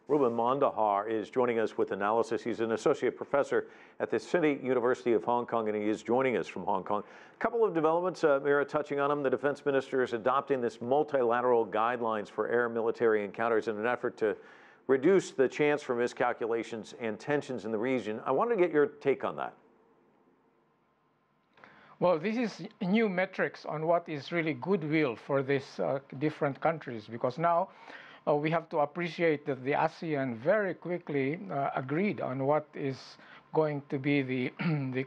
Reuben Mondejar is joining us with analysis. He's an associate professor at the City University of Hong Kong, and he is joining us from Hong Kong. A couple of developments, Mira, touching on them. The defense minister is adopting this multilateral guidelines for air military encounters in an effort to reduce the chance for miscalculations and tensions in the region. I wanted to get your take on that. Well, this is new metrics on what is really goodwill for these different countries, because now we have to appreciate that the ASEAN very quickly agreed on what is going to be the the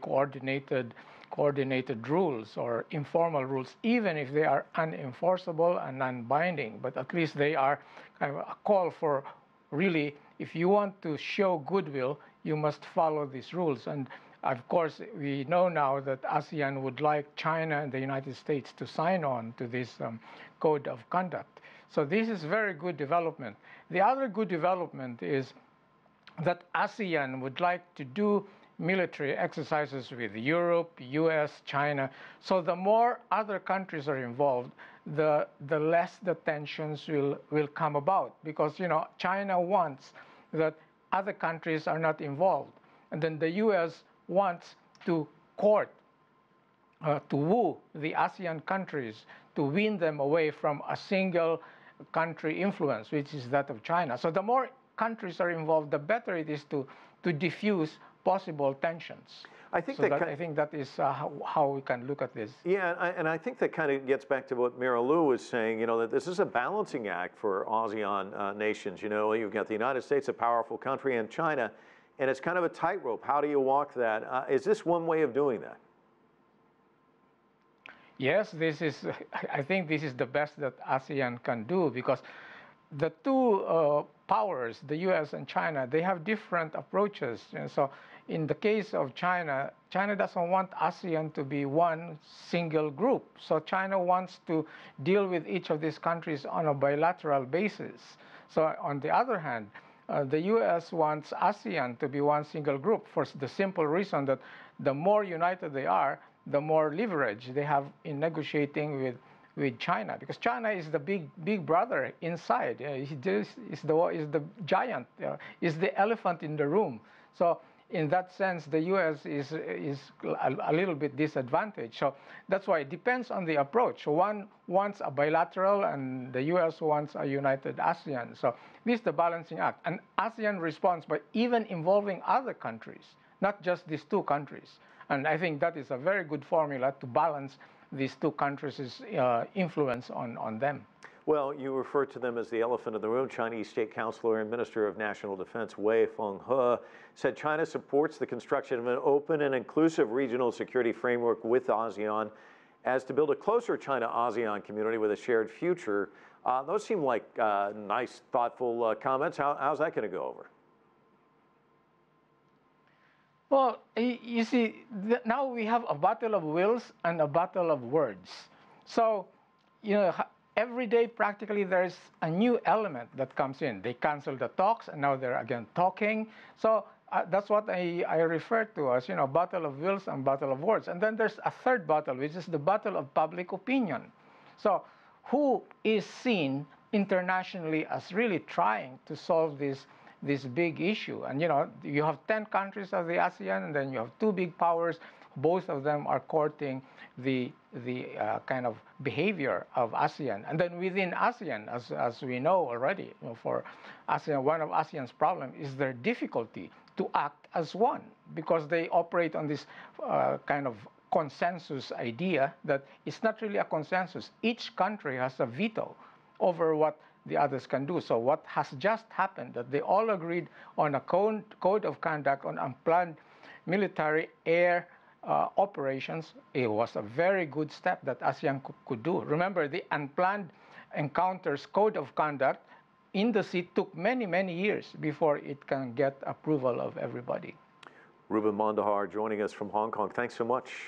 coordinated rules or informal rules, even if they are unenforceable and non-binding. But at least they are kind of a call for, really, if you want to show goodwill, you must follow these rules. And of course, we know now that ASEAN would like China and the United States to sign on to this code of conduct. So this is very good development. The other good development is that ASEAN would like to do military exercises with Europe, US, China. So the more other countries are involved, the less the tensions will come about, because China wants that other countries are not involved, and then the US wants to court, to woo the ASEAN countries, to win them away from a single country influence, which is that of China. So the more countries are involved, the better it is to diffuse possible tensions. I think that is how we can look at this. Yeah, and I think that kind of gets back to what Mira Liu was saying, that this is a balancing act for ASEAN nations. You've got the United States, a powerful country, and China, and it's kind of a tightrope. How do you walk that? Is this one way of doing that? Yes, I think this is the best that ASEAN can do, because the two powers, the US and China, they have different approaches. And so in the case of China, China doesn't want ASEAN to be one single group. So China wants to deal with each of these countries on a bilateral basis. So on the other hand, the US wants ASEAN to be one single group for the simple reason that the more united they are, the more leverage they have in negotiating with China, because China is the big brother inside. Is the giant, is the elephant in the room. So in that sense, the US is a little bit disadvantaged. So that's why it depends on the approach. One wants a bilateral, and the US wants a united ASEAN. So this is the balancing act. And ASEAN responds by even involving other countries, not just these two countries. And I think that is a very good formula to balance these two countries' influence on them. Well, you refer to them as the elephant in the room. Chinese State Councilor and Minister of National Defense Wei Fenghe said China supports the construction of an open and inclusive regional security framework with ASEAN as to build a closer China-ASEAN community with a shared future. Those seem like nice, thoughtful comments. How's that going to go over? Well, you see, now we have a battle of wills and a battle of words. So, every day practically there's a new element that comes in. They cancel the talks, and now they're again talking. So that's what I refer to as, battle of wills and battle of words. And then there's a third battle, which is the battle of public opinion. So who is seen internationally as really trying to solve this big issue? And you have 10 countries of the ASEAN, and then you have two big powers. Both of them are courting the kind of behavior of ASEAN. And then within ASEAN, as we know already, for ASEAN, one of ASEAN's problem is their difficulty to act as one, because they operate on this kind of consensus idea that it's not really a consensus. Each country has a veto over what the others can do. So what has just happened, that they all agreed on a code of conduct on unplanned military air operations. It was a very good step that ASEAN could do. Remember, the unplanned encounters code of conduct in the sea took many, many years before it can get approval of everybody. Reuben Mondejar joining us from Hong Kong. Thanks so much.